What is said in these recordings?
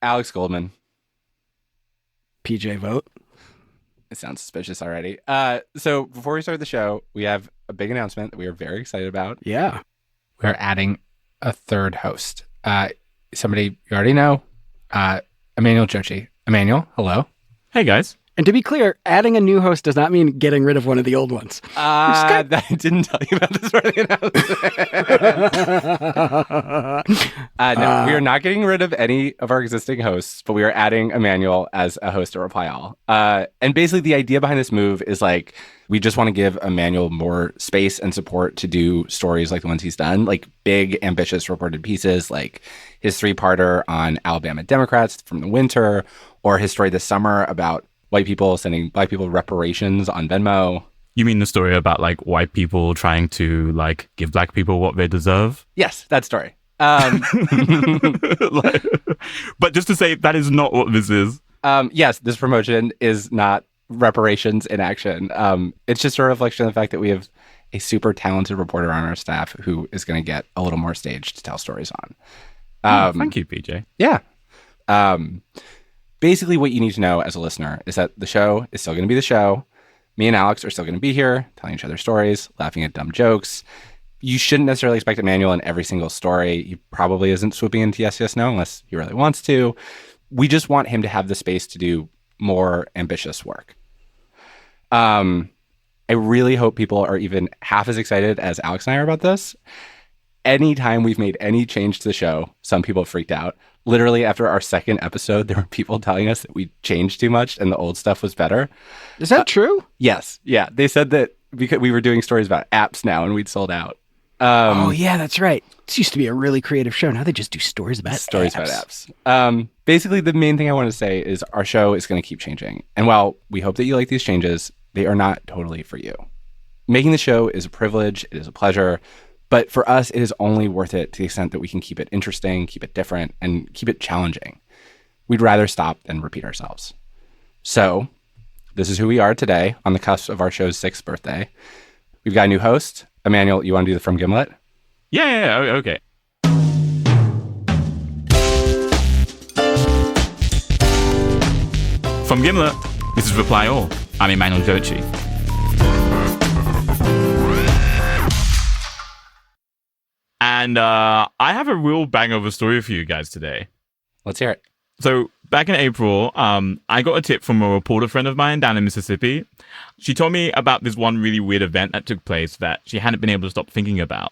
Alex Goldman. PJ Vote. It sounds suspicious already. So before we start the show, we have a big announcement that we are very excited about. Yeah. We're adding a third host. Somebody you already know, Emmanuel Dzotsi. Emmanuel, hello. Hey, guys. And to be clear, adding a new host does not mean getting rid of one of the old ones. I didn't tell you about this part of the announcement. No, we are not getting rid of any of our existing hosts, but we are adding Emmanuel as a host at Reply All. And basically the idea behind this move is like, we just want to give Emmanuel more space and support to do stories like the ones he's done, like big, ambitious reported pieces, like his 3-parter on Alabama Democrats from the winter, or his story this summer about white people sending black people reparations on Venmo. You mean the story about like white people trying to like give black people what they deserve? Yes, that story. But just to say, that is not what this is. Yes, this promotion is not reparations in action. It's just a reflection of the fact that we have a super talented reporter on our staff who is going to get a little more stage to tell stories on. Thank you, PJ. Yeah. Basically, what you need to know as a listener is that the show is still going to be the show. Me and Alex are still going to be here, telling each other stories, laughing at dumb jokes. You shouldn't necessarily expect Emmanuel in every single story. He probably isn't swooping into Yes, Yes, No unless he really wants to. We just want him to have the space to do more ambitious work. I really hope people are even half as excited as Alex and I are about this. Anytime we've made any change to the show, some people freaked out. Literally, after our second episode, there were people telling us that we changed too much and the old stuff was better. Is that true? Yes. Yeah. They said that because we were doing stories about apps now and we'd sold out. Oh, yeah, that's right. This used to be a really creative show. Now they just do stories about apps. Basically, the main thing I want to say is our show is going to keep changing. And while we hope that you like these changes, they are not totally for you. Making the show is a privilege. It is a pleasure. But for us, it is only worth it to the extent that we can keep it interesting, keep it different, and keep it challenging. We'd rather stop than repeat ourselves. So this is who we are today on the cusp of our show's 6th birthday. We've got a new host. Emmanuel, you want to do the From Gimlet? Yeah, okay. From Gimlet, this is Reply All. I'm Emmanuel Dzotsi. And I have a real bang of a story for you guys today. Let's hear it. So back in April, I got a tip from a reporter friend of mine down in Mississippi. She told me about this one really weird event that took place that she hadn't been able to stop thinking about.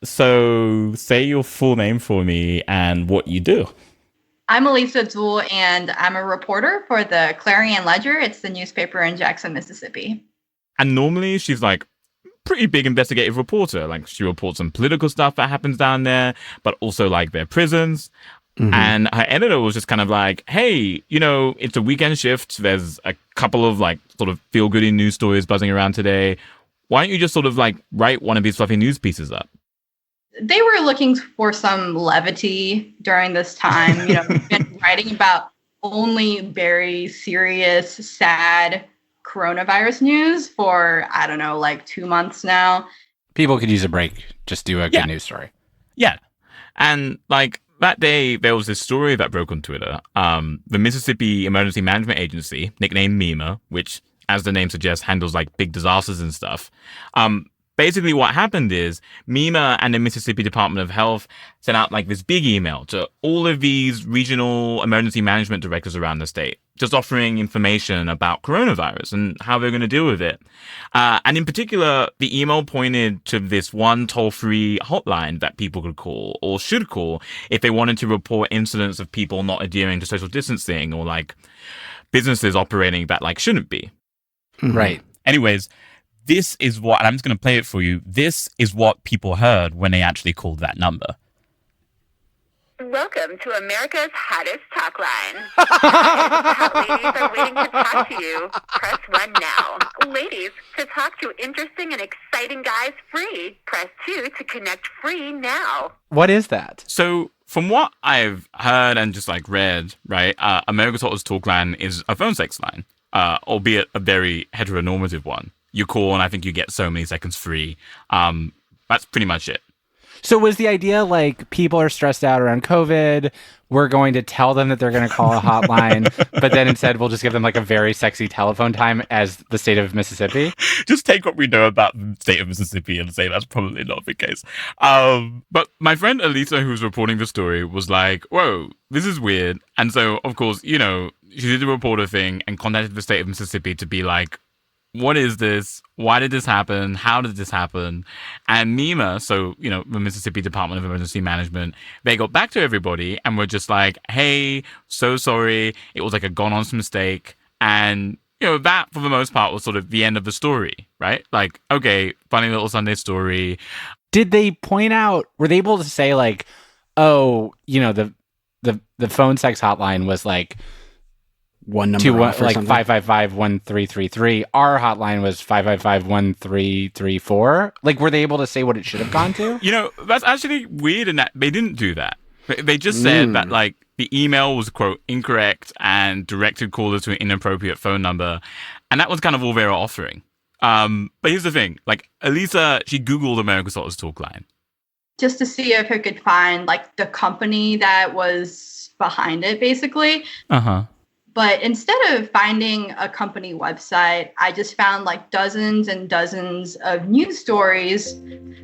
So say your full name for me and what you do. I'm Elisa Dzul, and I'm a reporter for the Clarion Ledger. It's the newspaper in Jackson, Mississippi. And normally she's like pretty big investigative reporter. Like she reports on political stuff that happens down there, but also like their prisons. Mm-hmm. And her editor was just kind of like, hey, you know, it's a weekend shift. There's a couple of like sort of feel-goody news stories buzzing around today. Why don't you just sort of like write one of these fluffy news pieces up? They were looking for some levity during this time. You know, we've been writing about only very serious, sad coronavirus news for, I don't know, like 2 months now. People could use a break. Just do a good news story. Yeah. And like that day, there was this story that broke on Twitter. The Mississippi Emergency Management Agency, nicknamed MEMA, which, as the name suggests, handles like big disasters and stuff. Basically, what happened is MEMA and the Mississippi Department of Health sent out like this big email to all of these regional emergency management directors around the state, just offering information about coronavirus and how they're going to deal with it. And in particular, the email pointed to this one toll-free hotline that people could call or should call if they wanted to report incidents of people not adhering to social distancing or like businesses operating that like shouldn't be. Mm-hmm. Right. Anyways, this is what, and I'm just going to play it for you. This is what people heard when they actually called that number. Welcome to America's hottest Talkline. Hot ladies are waiting to talk to you. Press 1 now. Ladies, to talk to interesting and exciting guys free. Press 2 to connect free now. What is that? So from what I've heard and just like read, right, America's hottest Talkline is a phone sex line, albeit a very heteronormative one. You call and I think you get so many seconds free. That's pretty much it. So was the idea like people are stressed out around COVID? We're going to tell them that they're going to call a hotline, but then instead we'll just give them like a very sexy telephone time as the state of Mississippi? Just take what we know about the state of Mississippi and say that's probably not the case. But my friend Elisa, who's reporting the story, was like, whoa, this is weird. And so, of course, she did the reporter thing and contacted the state of Mississippi to be like, what is this? Why did this happen? How did this happen? And MEMA, so, the Mississippi Department of Emergency Management, they got back to everybody and were just like, hey, so sorry. It was like a gone-on mistake. And, that for the most part was sort of the end of the story, right? Like, okay, funny little Sunday story. Did they point out, were they able to say like, oh, the phone sex hotline was like, one number off or like something? 555-1333. Our hotline was 555-1334. Like, were they able to say what it should have gone to? That's actually weird in that they didn't do that. They just said that, like, the email was, quote, incorrect and directed callers to an inappropriate phone number. And that was kind of all they were offering. But here's the thing. Like, Elisa, she Googled America's Hottest Talkline. Just to see if I could find, like, the company that was behind it, basically. Uh-huh. But instead of finding a company website, I just found like dozens and dozens of news stories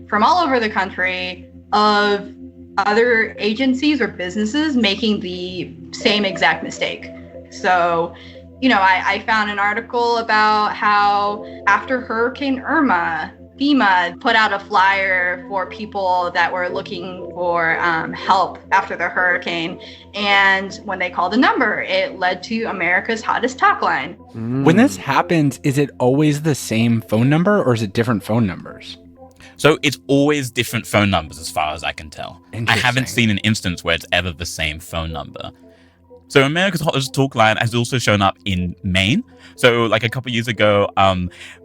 from all over the country of other agencies or businesses making the same exact mistake. So, I found an article about how after Hurricane Irma, FEMA put out a flyer for people that were looking for help after the hurricane. And when they called the number, it led to America's Hottest Talkline. When this happens, is it always the same phone number or is it different phone numbers? So it's always different phone numbers as far as I can tell. I haven't seen an instance where it's ever the same phone number. So America's Hottest Talkline has also shown up in Maine. So like a couple of years ago,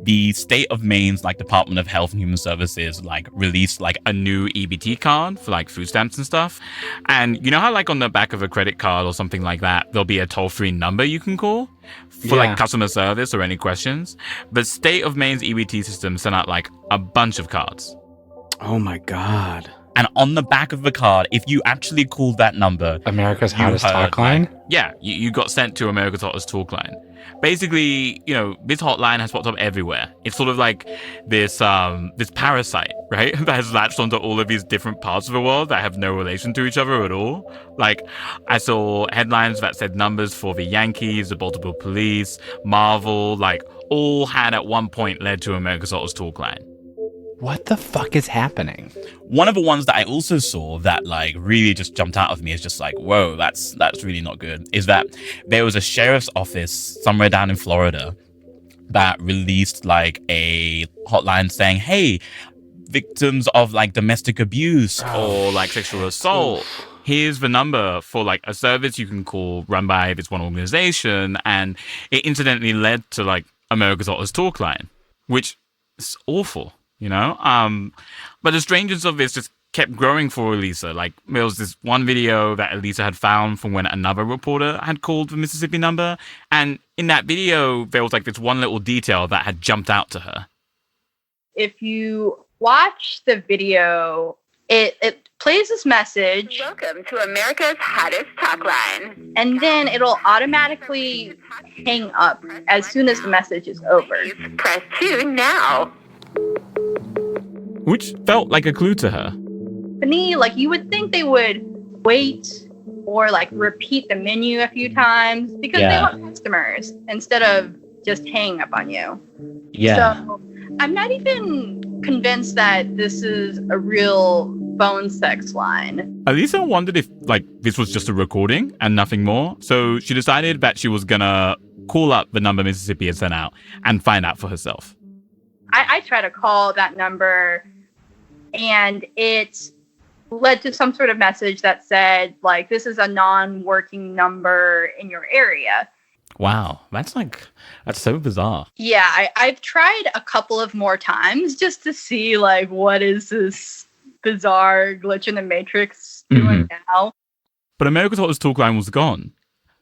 the state of Maine's like Department of Health and Human Services like released like a new EBT card for like food stamps and stuff. And you know how like on the back of a credit card or something like that, there'll be a toll-free number you can call for like customer service or any questions. The state of Maine's EBT system sent out like a bunch of cards. Oh my God. And on the back of the card, if you actually called that number, America's Hottest Talkline? You got sent to America's Hottest Talkline. Basically, this hotline has popped up everywhere. It's sort of like this parasite, right? That has latched onto all of these different parts of the world that have no relation to each other at all. Like, I saw headlines that said numbers for the Yankees, the Baltimore Police, Marvel, like, all had at one point led to America's Hottest Talkline. What the fuck is happening? One of the ones that I also saw that like really just jumped out of me is just like, whoa, that's really not good, is that there was a sheriff's office somewhere down in Florida that released like a hotline saying, hey, victims of like domestic abuse or like sexual assault, here's the number for like a service you can call run by this one organization. And it incidentally led to like America's Hottest Talkline, which is awful. But the strangeness of this just kept growing for Elisa. Like, there was this one video that Elisa had found from when another reporter had called the Mississippi number. And in that video, there was like this one little detail that had jumped out to her. If you watch the video, it plays this message. Welcome to America's Hottest Talkline. And then it'll automatically hang up as soon as the message is over. Press 2 now. Which felt like a clue to her. Like, you would think they would wait or like repeat the menu a few times because they want customers instead of just hanging up on you. Yeah. So I'm not even convinced that this is a real phone sex line. Elisa wondered if like this was just a recording and nothing more. So she decided that she was gonna call up the number Mississippi had sent out and find out for herself. I tried to call that number and it led to some sort of message that said, like, this is a non-working number in your area. Wow, that's so bizarre. Yeah, I've tried a couple of more times just to see, like, what is this bizarre glitch in the Matrix doing now? But America's Hottest Talkline was gone.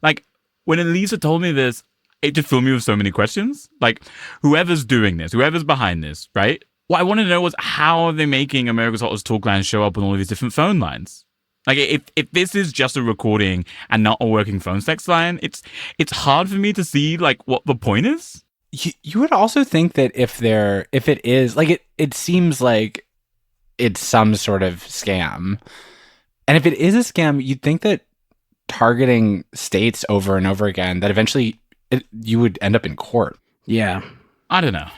Like, when Elisa told me this, it just filled me with so many questions. Like, whoever's doing this, whoever's behind this, right? what I wanted to know was, how are they making America's Hottest Talkline show up on all of these different phone lines? Like, if this is just a recording and not a working phone sex line, it's hard for me to see like what the point is. You would also think that if it is like it seems like it's some sort of scam, and if it is a scam, you'd think that targeting states over and over again, that eventually you would end up in court. Yeah, I don't know,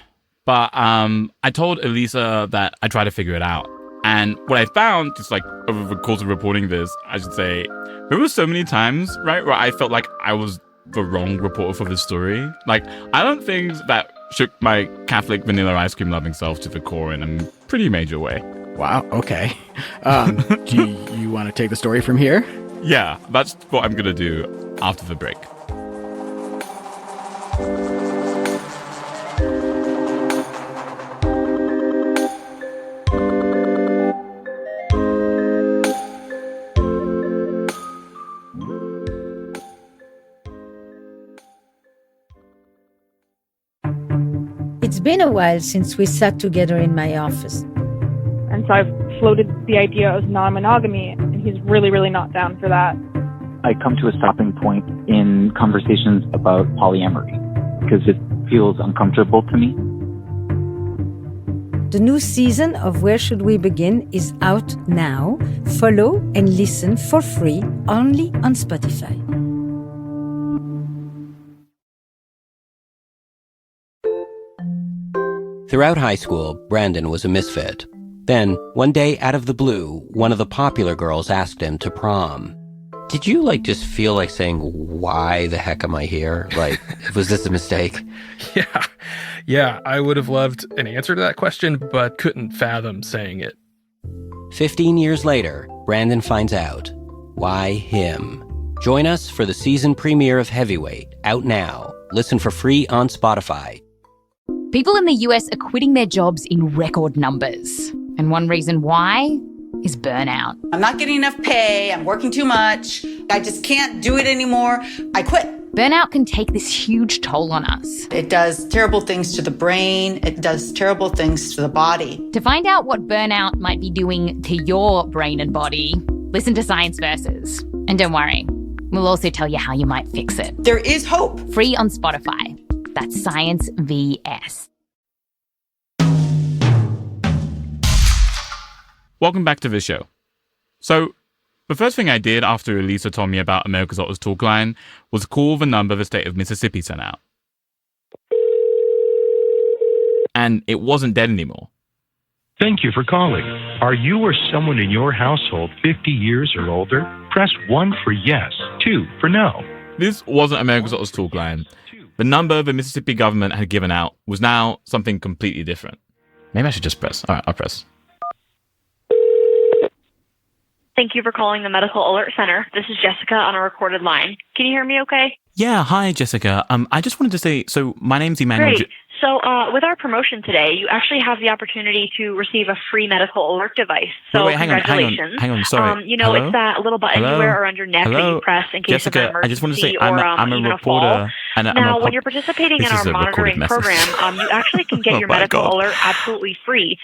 but I told Elisa that I tried to figure it out. And what I found, just like over the course of reporting this, I should say, there were so many times, right, where I felt like I was the wrong reporter for this story. Like, I don't think that shook my Catholic vanilla ice cream loving self to the core in a pretty major way. Wow, okay. Do you want to take the story from here? Yeah, that's what I'm going to do after the break. It's been a while since we sat together in my office. And so I've floated the idea of non-monogamy, and he's really, really not down for that. I come to a stopping point in conversations about polyamory because it feels uncomfortable to me. The new season of Where Should We Begin is out now. Follow and listen for free only on Spotify. Throughout high school, Brandon was a misfit. Then, one day out of the blue, one of the popular girls asked him to prom. Did you, just feel like saying, why the heck am I here? Was this a mistake? Yeah, I would have loved an answer to that question, but couldn't fathom saying it. 15 years later, Brandon finds out. Why him? Join us for the season premiere of Heavyweight, out now. Listen for free on Spotify. People in the US are quitting their jobs in record numbers. And one reason why is burnout. I'm not getting enough pay. I'm working too much. I just can't do it anymore. I quit. Burnout can take this huge toll on us. It does terrible things to the brain. It does terrible things to the body. To find out what burnout might be doing to your brain and body, listen to Science Versus. And don't worry, we'll also tell you how you might fix it. There is hope. Free on Spotify. That's Science VS. Welcome back to the show. So, the first thing I did after Elisa told me about America's Hottest Talkline was call the number the state of Mississippi sent out. And it wasn't dead anymore. Thank you for calling. Are you or someone in your household 50 years or older? Press 1 for yes, 2 for no. This wasn't America's Hottest Talkline. The number the Mississippi government had given out was now something completely different. Maybe I should just press. All right, I'll press. Thank you for calling the Medical Alert Center. This is Jessica on a recorded line. Can you hear me okay? Yeah, hi, Jessica. I just wanted to say, so my name's Emmanuel. Great. So with our promotion today, you actually have the opportunity to receive a free medical alert device. So wait, congratulations. Hang on, sorry. Hello? It's that little button you wear around your neck that you press in case Jessica, of an emergency I just want to say, I'm a reporter. Now, when you're participating in our monitoring program, you actually can get your medical alert absolutely free.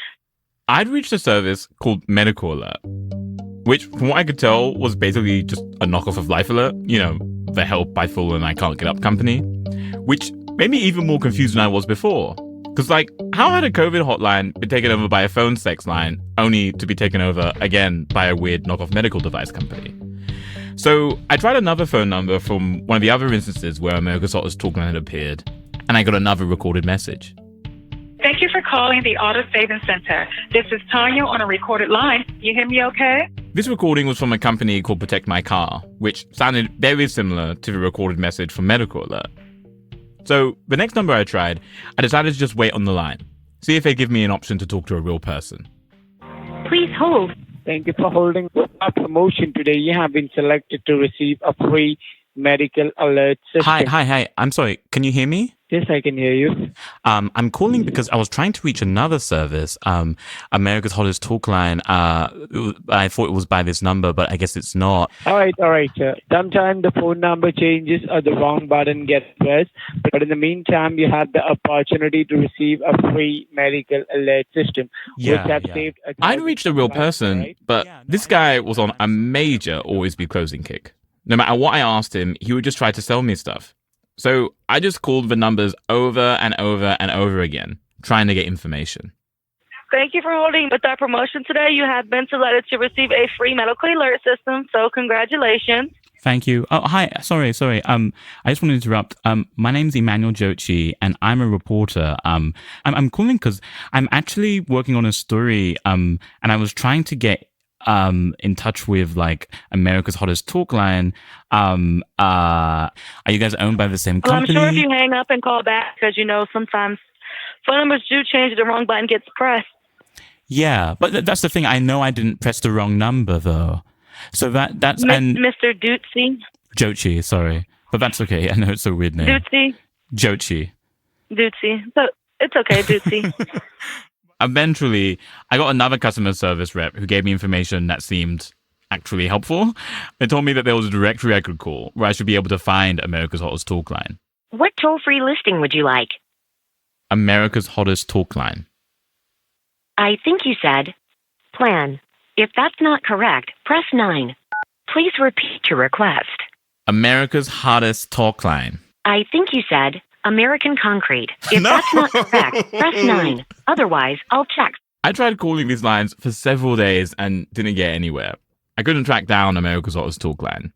I'd reached a service called Medical Alert, which, from what I could tell, was basically just a knockoff of Life Alert. You know, the help I fall and I can't get up company, which made me even more confused than I was before. Because, how had a COVID hotline been taken over by a phone sex line, only to be taken over, again, by a weird knockoff medical device company? So I tried another phone number from one of the other instances where America's Hottest Talkline had appeared, and I got another recorded message. Thank you for calling the Auto Savings Center. This is Tanya on a recorded line. You hear me okay? This recording was from a company called Protect My Car, which sounded very similar to the recorded message from Medical Alert. So the next number I tried, I decided to just wait on the line, see if they give me an option to talk to a real person. Please hold. Thank you for holding. With our promotion today, you have been selected to receive a free medical alert system. Hi. I'm sorry. Can you hear me? Yes, I can hear you. I'm calling because I was trying to reach another service, America's Hottest Talkline. I thought it was by this number, but I guess it's not. All right, sir. Sometimes the phone number changes or the wrong button gets pressed, but in the meantime, you have the opportunity to receive a free medical alert system, which have saved. I'd reached a real person, right? But this guy was on a major always be closing kick. No matter what I asked him, he would just try to sell me stuff. So I just called the numbers over and over and over again, trying to get information. Thank you for holding. With our promotion today, you have been selected to receive a free medical alert system, so congratulations. Thank you. Oh, hi. Sorry. I just want to interrupt. My name's Emmanuel Dzotsi, and I'm a reporter. I'm calling because I'm actually working on a story, and I was trying to get in touch with like America's Hottest Talkline. Are you guys owned by the same company? I'm sure if you hang up and call back, because sometimes phone numbers do change, the wrong button gets pressed. Yeah, but that's the thing. I know I didn't press the wrong number though. So that's and Mr. Dzotsi, sorry, but that's okay. I know it's a weird name. Dzotsi. So it's okay, Dzotsi. Eventually, I got another customer service rep who gave me information that seemed actually helpful. They told me that there was a directory I could call where I should be able to find America's Hottest Talkline. What toll-free listing would you like? America's Hottest Talkline. I think you said plan. If that's not correct, press 9. Please repeat your request. America's Hottest Talkline. I think you said American Concrete. If that's not correct, press 9. Otherwise, I'll check. I tried calling these lines for several days and didn't get anywhere. I couldn't track down America's Hottest Talkline.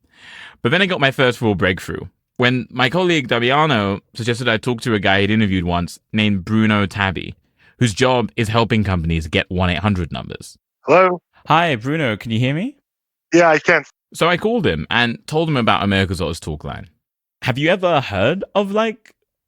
But then I got my first real breakthrough when my colleague Daviano suggested I talk to a guy he'd interviewed once named Bruno Tabby, whose job is helping companies get 1-800 numbers. Hello? Hi, Bruno. Can you hear me? Yeah, I can. So I called him and told him about America's Hottest Talkline. Have you ever heard of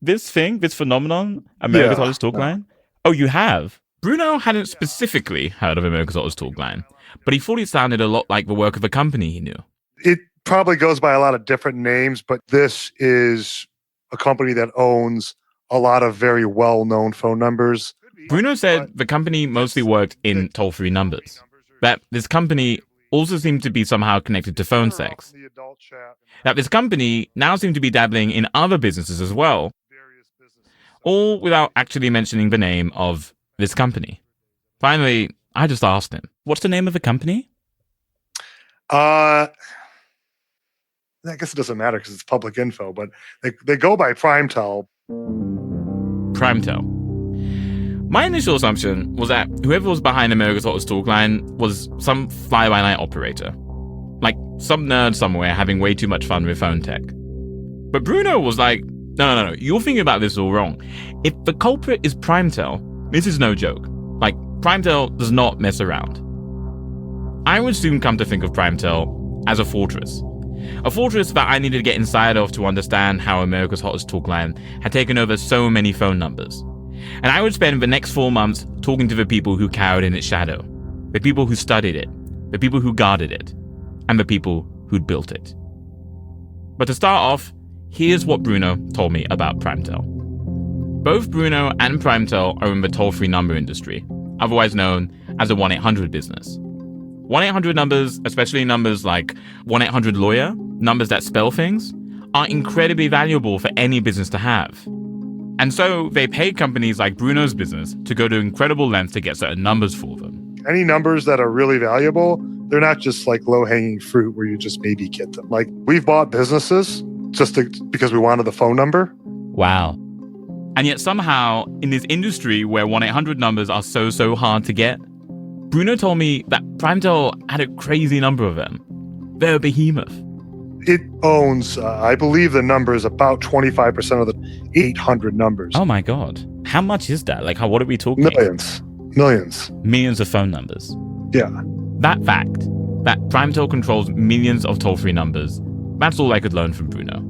this phenomenon, America's Hottest Talkline? Oh, you have? Bruno hadn't specifically heard of America's Hottest Talkline, but he thought it sounded a lot like the work of a company he knew. It probably goes by a lot of different names, but this is a company that owns a lot of very well-known phone numbers. Bruno said the company mostly worked in toll-free numbers, that this company also seemed to be somehow connected to phone sex, that this company now seemed to be dabbling in other businesses as well, all without actually mentioning the name of this company. Finally, I just asked him, what's the name of the company? I guess it doesn't matter because it's public info, but they go by Primetel. Primetel. My initial assumption was that whoever was behind America's Hottest Talkline was some fly-by-night operator. Like some nerd somewhere having way too much fun with phone tech. But Bruno was like, no, you're thinking about this all wrong. If the culprit is Primetel, this is no joke. Like, Primetel does not mess around. I would soon come to think of Primetel as a fortress. A fortress that I needed to get inside of to understand how America's Hottest Talkline had taken over so many phone numbers. And I would spend the next 4 months talking to the people who cowered in its shadow, the people who studied it, the people who guarded it, and the people who'd built it. But to start off, here's what Bruno told me about Primetel. Both Bruno and Primetel are in the toll-free number industry, otherwise known as a 1-800 business. 1-800 numbers, especially numbers like 1-800-LAWYER, numbers that spell things, are incredibly valuable for any business to have. And so they pay companies like Bruno's business to go to incredible lengths to get certain numbers for them. Any numbers that are really valuable, they're not just like low-hanging fruit where you just maybe get them. Like, we've bought businesses because we wanted the phone number. Wow. And yet somehow, in this industry where 1-800 numbers are so hard to get, Bruno told me that Primetel had a crazy number of them. They're a behemoth. It owns, I believe the number is about 25% of the 800 numbers. Oh my God. How much is that? Like, what are we talking? Millions. Millions of phone numbers. Yeah. That fact, that Primetel controls millions of toll-free numbers, that's all I could learn from Bruno.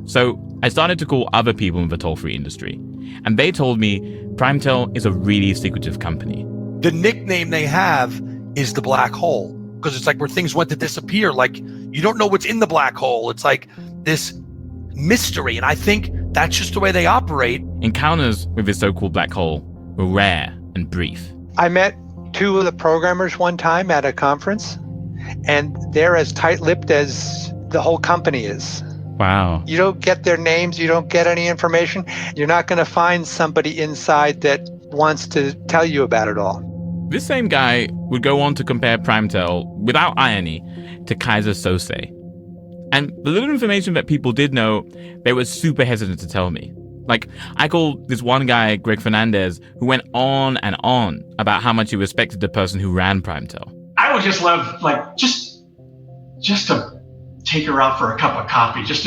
So I started to call other people in the toll-free industry, and they told me Primetel is a really secretive company. The nickname they have is the black hole, because it's like where things went to disappear. Like, you don't know what's in the black hole. It's like this mystery. And I think That's just the way they operate. Encounters with this so-called black hole were rare and brief. I met two of the programmers one time at a conference, and they're as tight-lipped as the whole company is. Wow. You don't get their names, you don't get any information. You're not going to find somebody inside that wants to tell you about it all. This same guy would go on to compare Primetel, without irony, to Kaiser Sose. And the little information that people did know, they were super hesitant to tell me. Like, I called this one guy, Greg Fernandez, who went on and on about how much he respected the person who ran Primetel. I would just love, like, just to take her out for a cup of coffee, just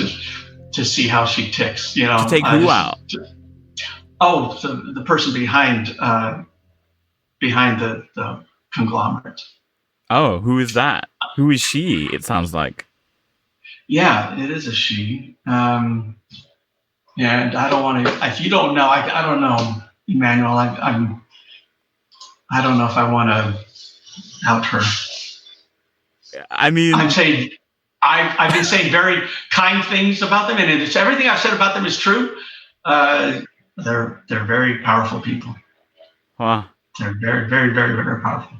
to see how she ticks, you know. To take who out? The person behind the conglomerate. Oh, who is that? Who is she, it sounds like? Yeah, it is a she. And I don't want to, if you don't know, I don't know, Emmanuel, I don't know if I want to out her. I mean, I've been saying very kind things about them, and it's, everything I've said about them is true. They're very powerful people. Wow. They're very, very, very, very powerful.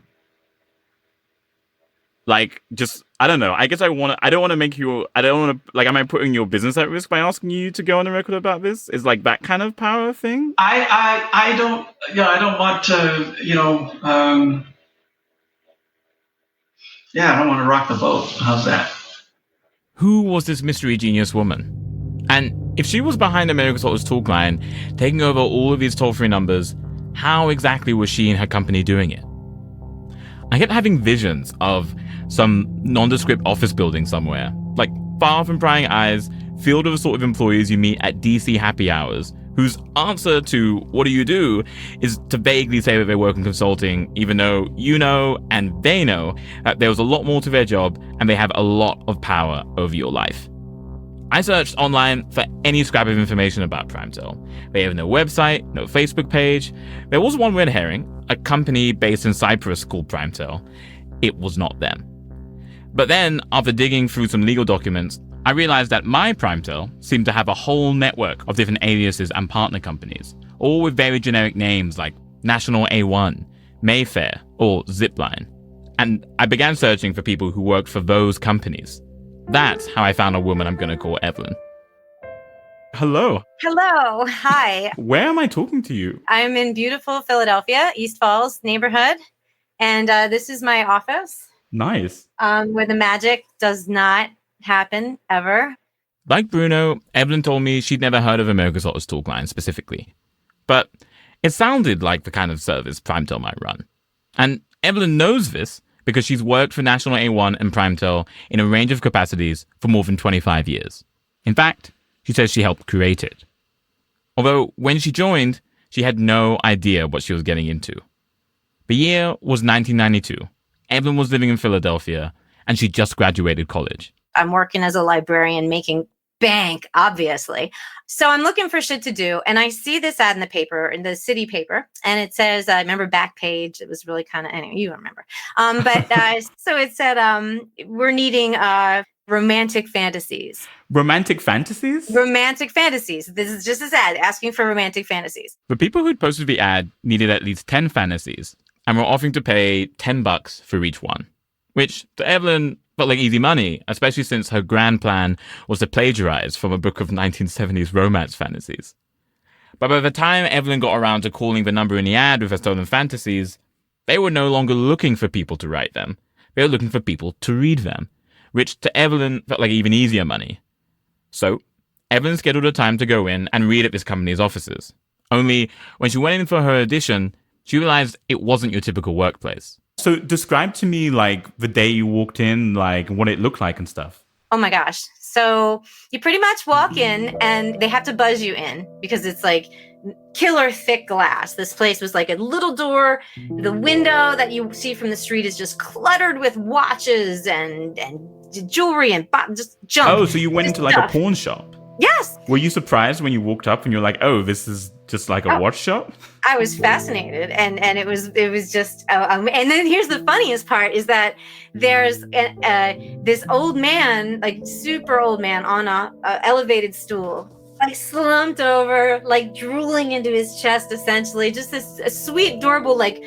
Like, just, I don't know. I guess I don't want to make you, I don't want to, like, am I putting your business at risk by asking you to go on the record about this? Is like that kind of power thing? I don't want to, I don't want to rock the boat. How's that? Who was this mystery genius woman? And if she was behind America's Hottest Talkline, taking over all of these toll-free numbers, how exactly was she and her company doing it? I kept having visions of some nondescript office building somewhere, like far from prying eyes, filled with the sort of employees you meet at DC happy hours, whose answer to what do you do is to vaguely say that they work in consulting, even though you know and they know that there was a lot more to their job and they have a lot of power over your life. I searched online for any scrap of information about Primetel. They have no website, no Facebook page. There was one red herring, a company based in Cyprus called Primetel. It was not them. But then, after digging through some legal documents, I realized that my Primetel seemed to have a whole network of different aliases and partner companies, all with very generic names like National A1, Mayfair, or Zipline. And I began searching for people who worked for those companies. That's how I found a woman I'm going to call Evelyn. Hello. Hello. Hi. Where am I talking to you? I'm in beautiful Philadelphia, East Falls neighborhood. And this is my office. Nice. Where the magic does not happen ever. Like Bruno, Evelyn told me she'd never heard of America's Hottest Talkline specifically. But it sounded like the kind of service Primetel might run. And Evelyn knows this because she's worked for National A1 and Primetel in a range of capacities for more than 25 years. In fact, she says she helped create it. Although, when she joined, she had no idea what she was getting into. The year was 1992. Evelyn was living in Philadelphia, and she just graduated college. I'm working as a librarian making bank, obviously. So I'm looking for shit to do. And I see this ad in the paper, in the city paper. And it says, I remember back page. It was really kind of, anyway, you remember. So it said, we're needing romantic fantasies. Romantic fantasies? Romantic fantasies. This is just this ad asking for romantic fantasies. The people who'd posted the ad needed at least 10 fantasies and were offering to pay $10 for each one, which to Evelyn felt like easy money, especially since her grand plan was to plagiarize from a book of 1970s romance fantasies. But by the time Evelyn got around to calling the number in the ad with her stolen fantasies, they were no longer looking for people to write them. They were looking for people to read them, which to Evelyn felt like even easier money. So, Evelyn scheduled a time to go in and read at this company's offices. Only, when she went in for her audition, she realized it wasn't your typical workplace. So describe to me, like, the day you walked in, like, what it looked like and stuff. Oh my gosh. So you pretty much walk in and they have to buzz you in because it's like killer thick glass. This place was like a little door. The window that you see from the street is just cluttered with watches and jewelry and just junk. Oh, so you went into like a pawn shop? Yes. Were you surprised when you walked up and you're like, oh, this is just like a watch shop? I was fascinated, and it was just, and then here's the funniest part is that there's this old man, like super old man, on a elevated stool, like slumped over, like drooling into his chest, essentially. Just this a sweet, adorable, like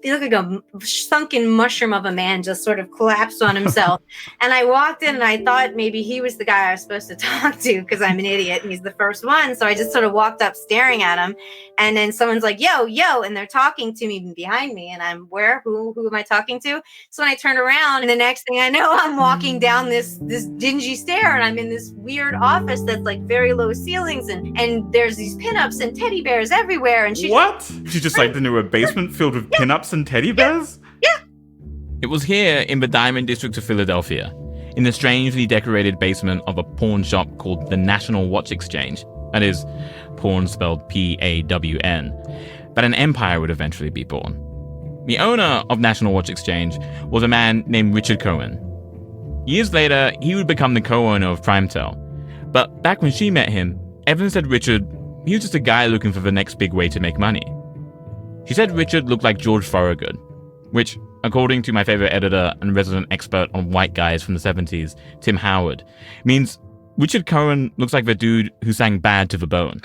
he looked like a sunken mushroom of a man, just sort of collapsed on himself. And I walked in, and I thought maybe he was the guy I was supposed to talk to because I'm an idiot and he's the first one. So I just sort of walked up, staring at him, and then someone's like, "Yo, yo," and they're talking to me behind me, and I'm where? Who am I talking to? So when I turn around, and the next thing I know, I'm walking down this dingy stair, and I'm in this weird office that's like very low ceilings, and there's these pinups and teddy bears everywhere. And She just like into a basement filled with pinups and teddy bears? Yeah. It was here in the Diamond District of Philadelphia, in the strangely decorated basement of a pawn shop called the National Watch Exchange. That is, pawn spelled P-A-W-N. That an empire would eventually be born. The owner of National Watch Exchange was a man named Richard Cohen. Years later, he would become the co-owner of Primetel. But back when she met him, Evan said Richard, he was just a guy looking for the next big way to make money. She said Richard looked like George Thorogood, which, according to my favorite editor and resident expert on white guys from the 70s, Tim Howard, means Richard Cohen looks like the dude who sang Bad to the Bone.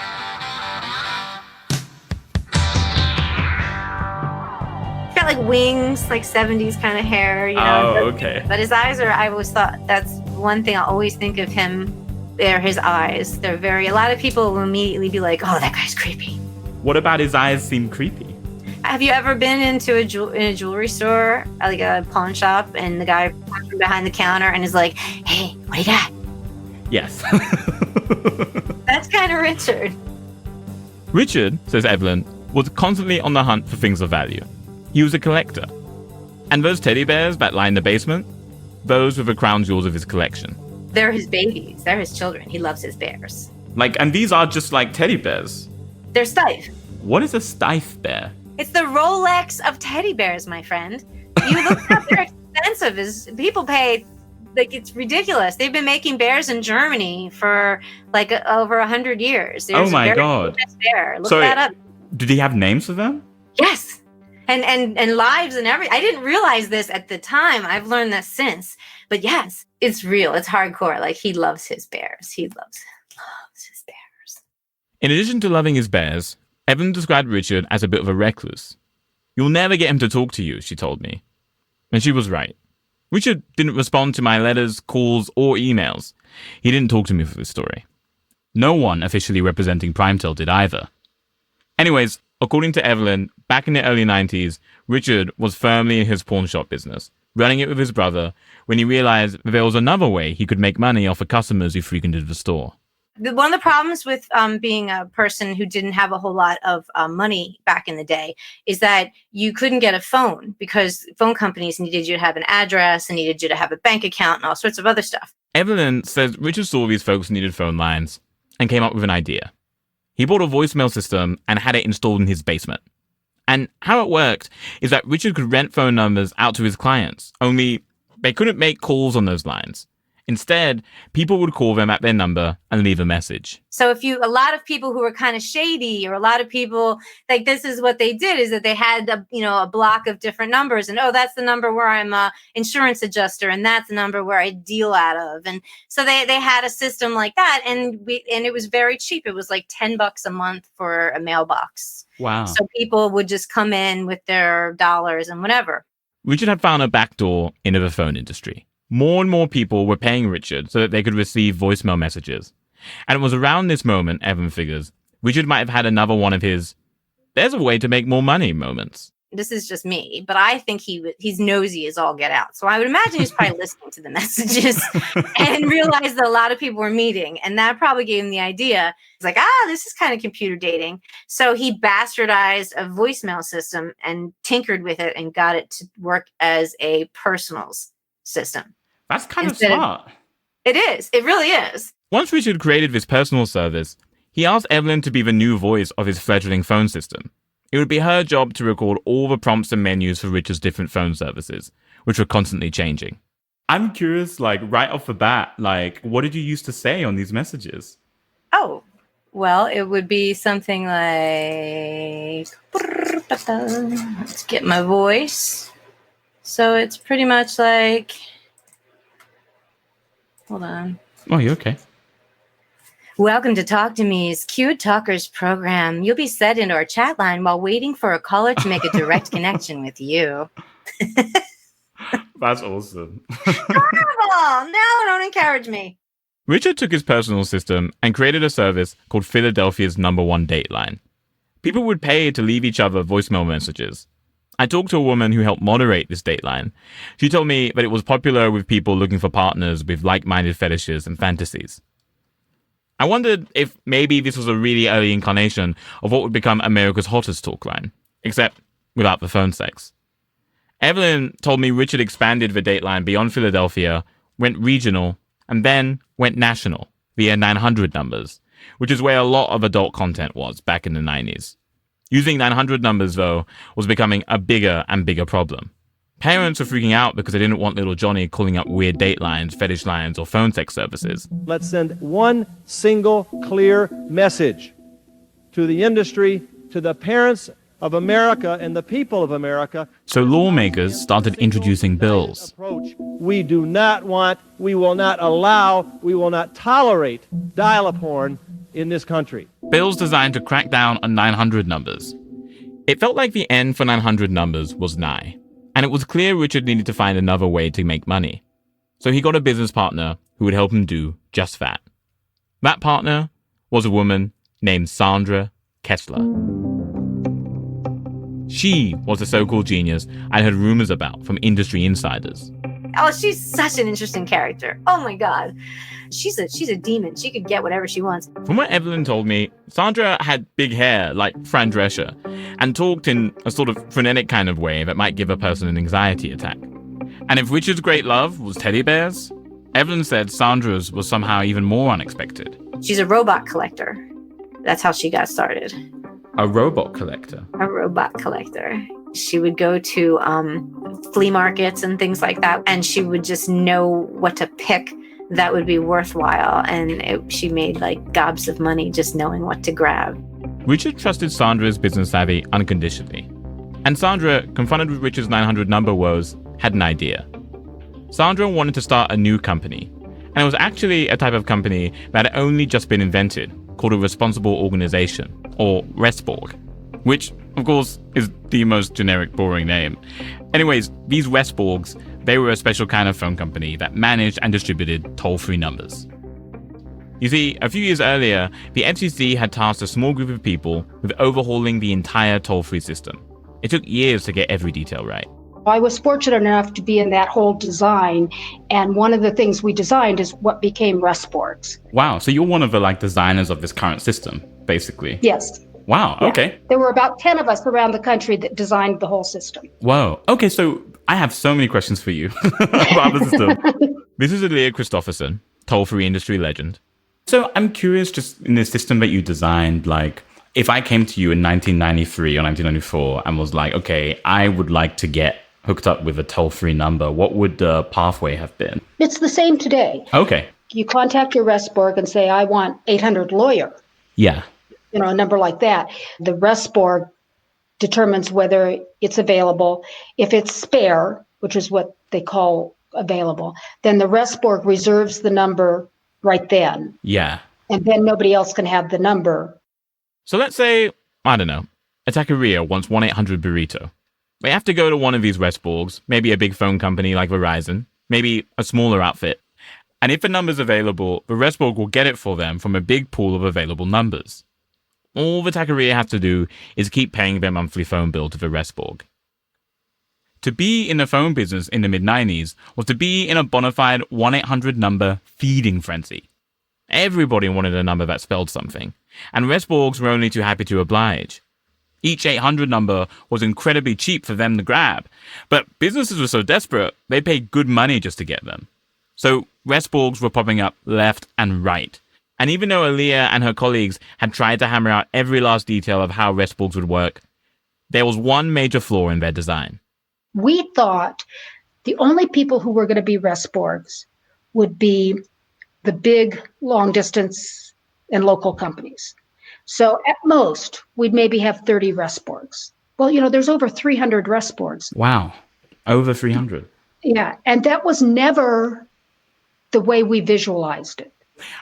Got like wings, like 70s kind of hair, you know. Oh, okay. But his eyes are, I always thought, that's one thing I always think of him. They're his eyes. They're a lot of people will immediately be like, "Oh, that guy's creepy." What about his eyes seem creepy? Have you ever been into a jewelry store, like a pawn shop, and the guy comes from behind the counter and is like, "Hey, what do you got?" Yes. That's kind of Richard. Richard, says Evelyn, was constantly on the hunt for things of value. He was a collector. And those teddy bears that line the basement, those were the crown jewels of his collection. They're his babies. They're his children. He loves his bears. And these are just like teddy bears. They're Steiff. What is a Steiff bear? It's the Rolex of teddy bears, my friend. You look up, they're expensive. People pay, it's ridiculous. They've been making bears in Germany for over 100 years. There's oh my God. Bear. Look that up. Did he have names for them? Yes. And lives and everything. I didn't realize this at the time. I've learned that since. But yes, it's real. It's hardcore. He loves his bears. He loves his bears. In addition to loving his bears, Evan described Richard as a bit of a recluse. "You'll never get him to talk to you," she told me. And she was right. Richard didn't respond to my letters, calls, or emails. He didn't talk to me for this story. No one officially representing Primetel did either. Anyways, according to Evelyn, back in the early 90s, Richard was firmly in his pawn shop business, running it with his brother, when he realized that there was another way he could make money off of customers who frequented the store. One of the problems with being a person who didn't have a whole lot of money back in the day is that you couldn't get a phone because phone companies needed you to have an address and needed you to have a bank account and all sorts of other stuff. Evelyn says Richard saw these folks needed phone lines and came up with an idea. He bought a voicemail system and had it installed in his basement. And how it worked is that Richard could rent phone numbers out to his clients, only they couldn't make calls on those lines. Instead, people would call them at their number and leave a message. So a lot of people who were kind of shady, or a lot of people, this is what they did, is that they had a block of different numbers, and that's the number where I'm a insurance adjuster, and that's the number where I deal out of. And so they had a system like that, and it was very cheap. It was like $10 a month for a mailbox. Wow. So people would just come in with their dollars and whatever. Richard had found a backdoor into the phone industry. More and more people were paying Richard so that they could receive voicemail messages. And it was around this moment, Evan figures, Richard might have had another one of his, "there's a way to make more money" moments. This is just me, but I think he's nosy as all get out. So I would imagine he's probably listening to the messages and realized that a lot of people were meeting. And that probably gave him the idea. He's like, this is kind of computer dating. So he bastardized a voicemail system and tinkered with it and got it to work as a personals system. That's kind of smart. It is. It really is. Once Richard created this personal service, he asked Evelyn to be the new voice of his fledgling phone system. It would be her job to record all the prompts and menus for Richard's different phone services, which were constantly changing. I'm curious, right off the bat, what did you used to say on these messages? Oh, well, it would be something like, let's get my voice. So it's pretty much like, hold on. Oh, you okay? Welcome to Talk to Me's Cute Talkers program. You'll be set into our chat line while waiting for a caller to make a direct connection with you. That's awesome. Horrible! No, don't encourage me. Richard took his personal system and created a service called Philadelphia's #1 Dateline. People would pay to leave each other voicemail messages. I talked to a woman who helped moderate this Dateline. She told me that it was popular with people looking for partners with like-minded fetishes and fantasies. I wondered if maybe this was a really early incarnation of what would become America's hottest talkline, except without the phone sex. Evelyn told me Richard expanded the Dateline beyond Philadelphia, went regional, and then went national via 900 numbers, which is where a lot of adult content was back in the 90s. Using 900 numbers, though, was becoming a bigger and bigger problem. Parents were freaking out because they didn't want little Johnny calling up weird date lines, fetish lines, or phone sex services. Let's send one single clear message to the industry, to the parents of America and the people of America. So lawmakers started introducing bills. We do not want, we will not allow, we will not tolerate dial-up porn in this country. Bills designed to crack down on 900 numbers. It felt like the end for 900 numbers was nigh, and it was clear Richard needed to find another way to make money. So he got a business partner who would help him do just that. That partner was a woman named Sandra Kessler. She was the so-called genius I heard rumors about from industry insiders. Oh, she's such an interesting character. Oh my God. She's a demon. She could get whatever she wants. From what Evelyn told me, Sandra had big hair like Fran Drescher and talked in a sort of frenetic kind of way that might give a person an anxiety attack. And if Richard's great love was teddy bears, Evelyn said Sandra's was somehow even more unexpected. She's a robot collector. That's how she got started. A robot collector? A robot collector. She would go to flea markets and things like that, and she would just know what to pick that would be worthwhile. And she made like gobs of money just knowing what to grab. Richard trusted Sandra's business savvy unconditionally. And Sandra, confronted with Richard's 900 number woes, had an idea. Sandra wanted to start a new company. And it was actually a type of company that had only just been invented, called a responsible organization, or RESPORG, which, of course, is the most generic, boring name. Anyways, these RESPORGs, they were a special kind of phone company that managed and distributed toll-free numbers. You see, a few years earlier, the FCC had tasked a small group of people with overhauling the entire toll-free system. It took years to get every detail right. I was fortunate enough to be in that whole design, and one of the things we designed is what became RESPORGs. Wow, so you're one of the designers of this current system, basically. Yes. Wow, Yeah. okay. There were about 10 of us around the country that designed the whole system. Whoa. Okay, so I have so many questions for you about the system. This is Aaliyah Christopherson, toll-free industry legend. So I'm curious, just in the system that you designed, if I came to you in 1993 or 1994 and was like, okay, I would like to get hooked up with a toll-free number, what would the pathway have been? It's the same today. Okay. You contact your RESPORG and say, I want 800 lawyer, Yeah. a number like that. The RESPORG determines whether it's available. If it's spare, which is what they call available, then the RESPORG reserves the number right then. Yeah. And then nobody else can have the number. So let's say, I don't know, a taqueria wants 1-800-burrito. They have to go to one of these RESPORGs, maybe a big phone company like Verizon, maybe a smaller outfit. And if a number's available, the RESPORG will get it for them from a big pool of available numbers. All the taqueria has to do is keep paying their monthly phone bill to the RESPORG. To be in the phone business in the mid-90s was to be in a bona fide 1-800 number feeding frenzy. Everybody wanted a number that spelled something, and RESPORGs were only too happy to oblige. Each 800 number was incredibly cheap for them to grab, but businesses were so desperate, they paid good money just to get them. So RESPORGs were popping up left and right. And even though Aaliyah and her colleagues had tried to hammer out every last detail of how RESPORGs would work, there was one major flaw in their design. We thought the only people who were going to be RESPORGs would be the big long distance and local companies. So at most, we'd maybe have 30 RESPORGs. Well, there's over 300 RESPORGs. Wow. Over 300. Yeah. And that was never the way we visualized it.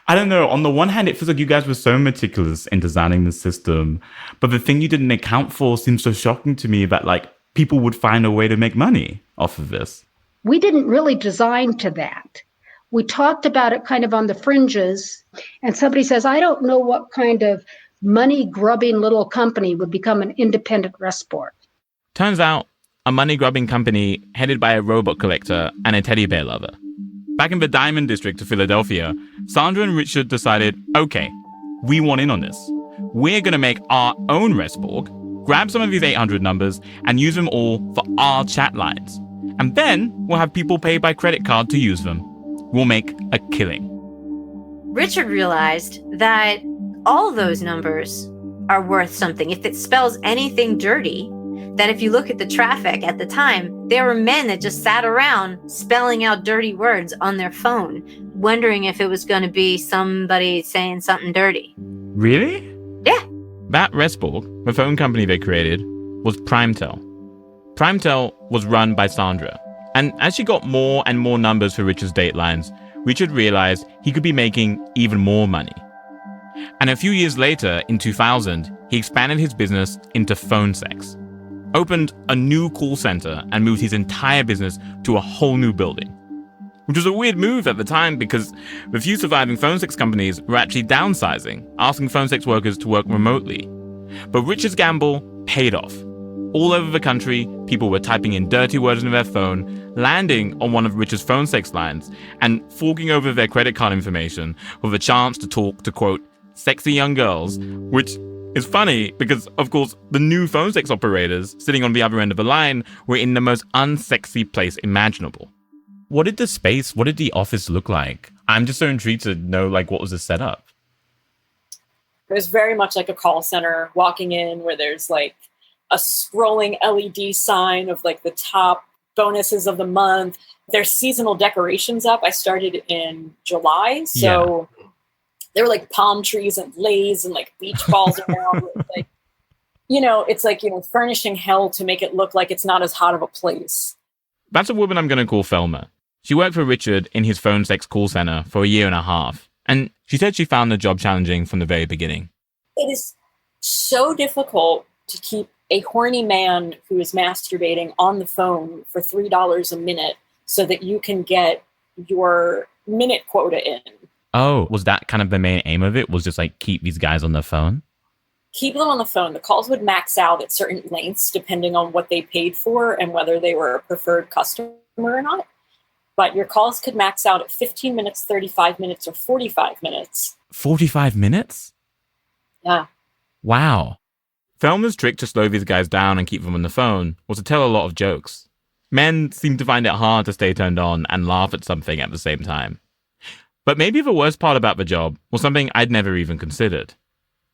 I don't know. On the one hand, it feels like you guys were so meticulous in designing the system, but the thing you didn't account for seems so shocking to me that like people would find a way to make money off of this. We didn't really design to that. We talked about it kind of on the fringes, and somebody says, I don't know what kind of money-grubbing little company would become an independent rest board. Turns out, a money-grubbing company headed by a robot collector and a teddy bear lover. Back in the Diamond District of Philadelphia, Sandra and Richard decided, okay, we want in on this. We're going to make our own Restborg, grab some of these 800 numbers, and use them all for our chat lines. And then we'll have people pay by credit card to use them. We'll make a killing. Richard realized that all those numbers are worth something. If it spells anything dirty, that if you look at the traffic at the time, there were men that just sat around spelling out dirty words on their phone, wondering if it was going to be somebody saying something dirty. Really? Yeah. That Restborg, the phone company they created, was Primetel. Primetel was run by Sandra. And as she got more and more numbers for Richard's datelines, Richard realized he could be making even more money. And a few years later, in 2000, he expanded his business into phone sex, opened a new call center, and moved his entire business to a whole new building. Which was a weird move at the time because the few surviving phone sex companies were actually downsizing, asking phone sex workers to work remotely. But Richard's gamble paid off. All over the country, people were typing in dirty words into their phone, landing on one of Richard's phone sex lines, and forking over their credit card information with a chance to talk to, quote, sexy young girls, which is funny because, of course, the new phone sex operators sitting on the other end of the line were in the most unsexy place imaginable. What did the office look like? I'm just so intrigued to know, like, what was the setup? It was very much like a call center, walking in where there's like a scrolling LED sign of like the top bonuses of the month. There's seasonal decorations up. I started in July, so there were like palm trees and leis and like beach balls around. Like, it's like, furnishing hell to make it look like it's not as hot of a place. That's a woman I'm going to call Thelma. She worked for Richard in his phone sex call center for a year and a half. And she said she found the job challenging from the very beginning. It is so difficult to keep a horny man who is masturbating on the phone for $3 a minute so that you can get your minute quota in. Oh, was that kind of the main aim of it? Was just like keep these guys on the phone? Keep them on the phone. The calls would max out at certain lengths depending on what they paid for and whether they were a preferred customer or not. But your calls could max out at 15 minutes, 35 minutes, or 45 minutes. 45 minutes? Yeah. Wow. Thelma's trick to slow these guys down and keep them on the phone was to tell a lot of jokes. Men seemed to find it hard to stay turned on and laugh at something at the same time. But maybe the worst part about the job was something I'd never even considered.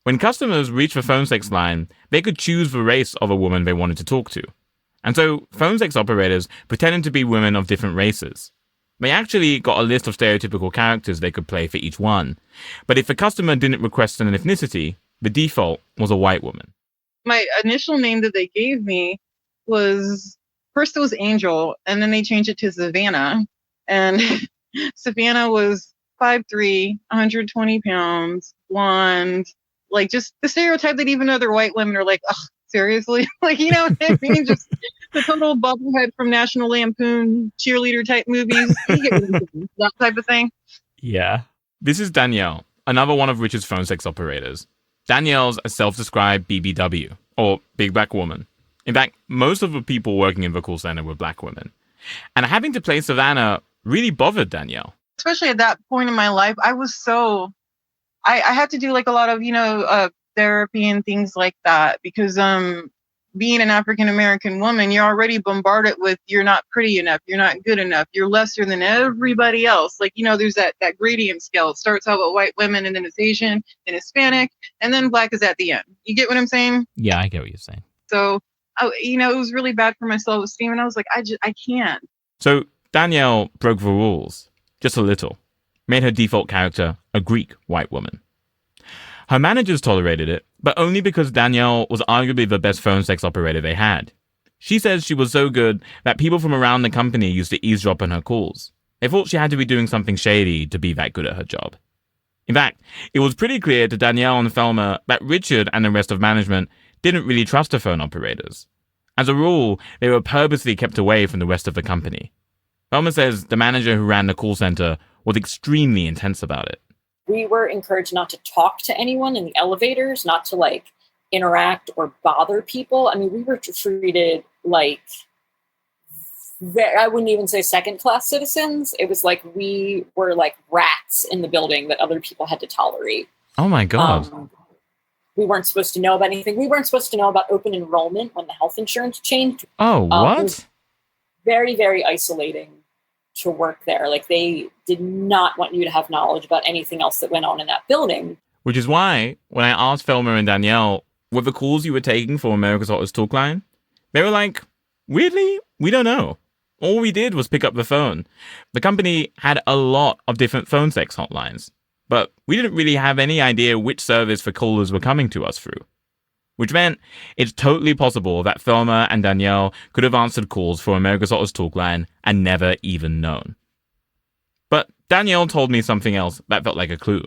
When customers reached the phone sex line, they could choose the race of a woman they wanted to talk to. And so phone sex operators pretended to be women of different races. They actually got a list of stereotypical characters they could play for each one. But if a customer didn't request an ethnicity, the default was a white woman. My initial name that they gave me was, first it was Angel, and then they changed it to Savannah. And Savannah was 5'3", 120 pounds, blonde, like just the stereotype that even other white women are like, ugh, seriously? Like, you know what I mean? Just the total bubblehead from National Lampoon cheerleader type movies. You get that type of thing. Yeah. This is Danielle, another one of Richard's phone sex operators. Danielle's a self-described BBW, or big black woman. In fact, most of the people working in the call center were black women. And having to play Savannah really bothered Danielle. Especially at that point in my life, I was so... I had to do like a lot of, therapy and things like that because being an African-American woman, you're already bombarded with you're not pretty enough, you're not good enough, you're lesser than everybody else. Like, there's that gradient scale. It starts out with white women and then it's Asian, then Hispanic, and then black is at the end. You get what I'm saying? Yeah, I get what you're saying. So, it was really bad for my self-esteem and I was like, I can't. So Danielle broke the rules, just a little. Made her default character a Greek white woman. Her managers tolerated it, but only because Danielle was arguably the best phone sex operator they had. She says she was so good that people from around the company used to eavesdrop on her calls. They thought she had to be doing something shady to be that good at her job. In fact, it was pretty clear to Danielle and Thelma that Richard and the rest of management didn't really trust the phone operators. As a rule, they were purposely kept away from the rest of the company. Thelma says the manager who ran the call center was extremely intense about it. We were encouraged not to talk to anyone in the elevators, not to like interact or bother people. I mean, we were treated like, I wouldn't even say second-class citizens. It was like we were like rats in the building that other people had to tolerate. Oh my God. We weren't supposed to know about anything. We weren't supposed to know about open enrollment when the health insurance changed. Oh, what? It was very, very isolating to work there. Like, they did not want you to have knowledge about anything else that went on in that building. Which is why, when I asked Thelma and Danielle what the calls you were taking for America's Hottest Talkline, they were like, weirdly, we don't know. All we did was pick up the phone. The company had a lot of different phone sex hotlines, but we didn't really have any idea which service the callers were coming to us through. Which meant it's totally possible that Thelma and Danielle could have answered calls for America's Hottest Talkline and never even known. But Danielle told me something else that felt like a clue.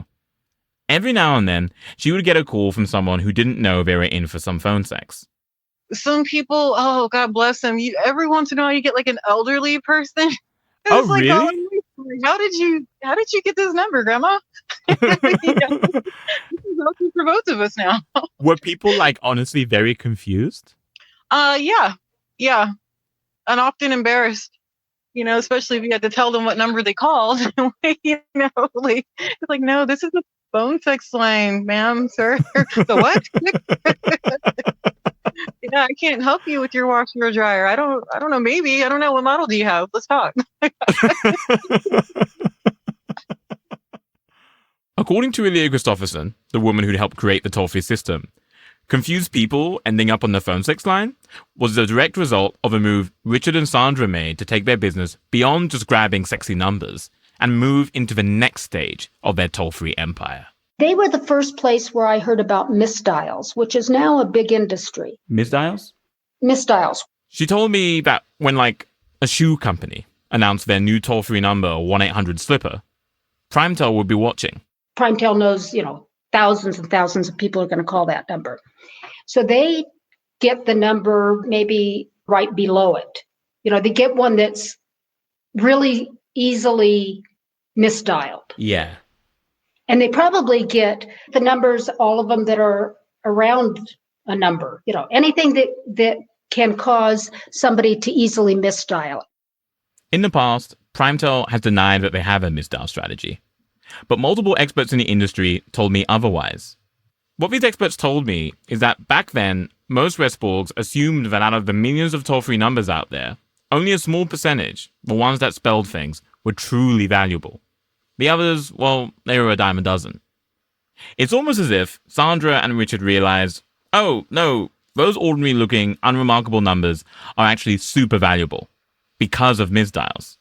Every now and then, she would get a call from someone who didn't know they were in for some phone sex. Some people, oh, God bless them. Every once in a while you get like an elderly person. Oh, like, really? How did you get this number, Grandma? This is awesome for both of us now. Were people like honestly very confused? Yeah. And often embarrassed, especially if you had to tell them what number they called. Like, it's like, no, this is the phone sex line, ma'am, sir. The what? Yeah, I can't help you with your washer or dryer. I don't know. Maybe. I don't know. What model do you have? Let's talk. According to Ilya Christopherson, the woman who'd helped create the toll-free system, confused people ending up on the phone sex line was the direct result of a move Richard and Sandra made to take their business beyond just grabbing sexy numbers and move into the next stage of their toll-free empire. They were the first place where I heard about misdials, which is now a big industry. Misdials? Misdials. She told me that when, like, a shoe company announced their new toll-free number, 1-800-SLIPPER, Primetel would be watching. Primetel knows, thousands and thousands of people are going to call that number. So they get the number maybe right below it. They get one that's really easily misdialed. Yeah. And they probably get the numbers, all of them that are around a number, anything that can cause somebody to easily misdial. In the past, Primetel has denied that they have a misdial strategy. But multiple experts in the industry told me otherwise. What these experts told me is that back then, most Resborgs assumed that out of the millions of toll-free numbers out there, only a small percentage, the ones that spelled things, were truly valuable. The others, well, they were a dime a dozen. It's almost as if Sandra and Richard realized, oh, no, those ordinary-looking, unremarkable numbers are actually super valuable because of misdials.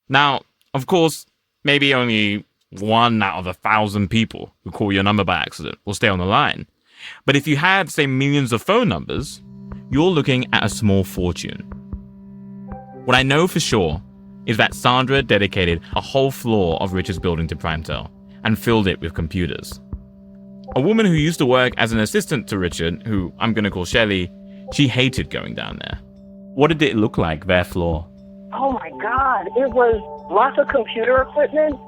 Now, of course, maybe only 1 out of 1,000 people who call your number by accident will stay on the line. But if you had, say, millions of phone numbers, you're looking at a small fortune. What I know for sure is that Sandra dedicated a whole floor of Richard's building to Primetel and filled it with computers. A woman who used to work as an assistant to Richard, who I'm going to call Shelley, she hated going down there. What did it look like, their floor? Oh my God, it was lots of computer equipment.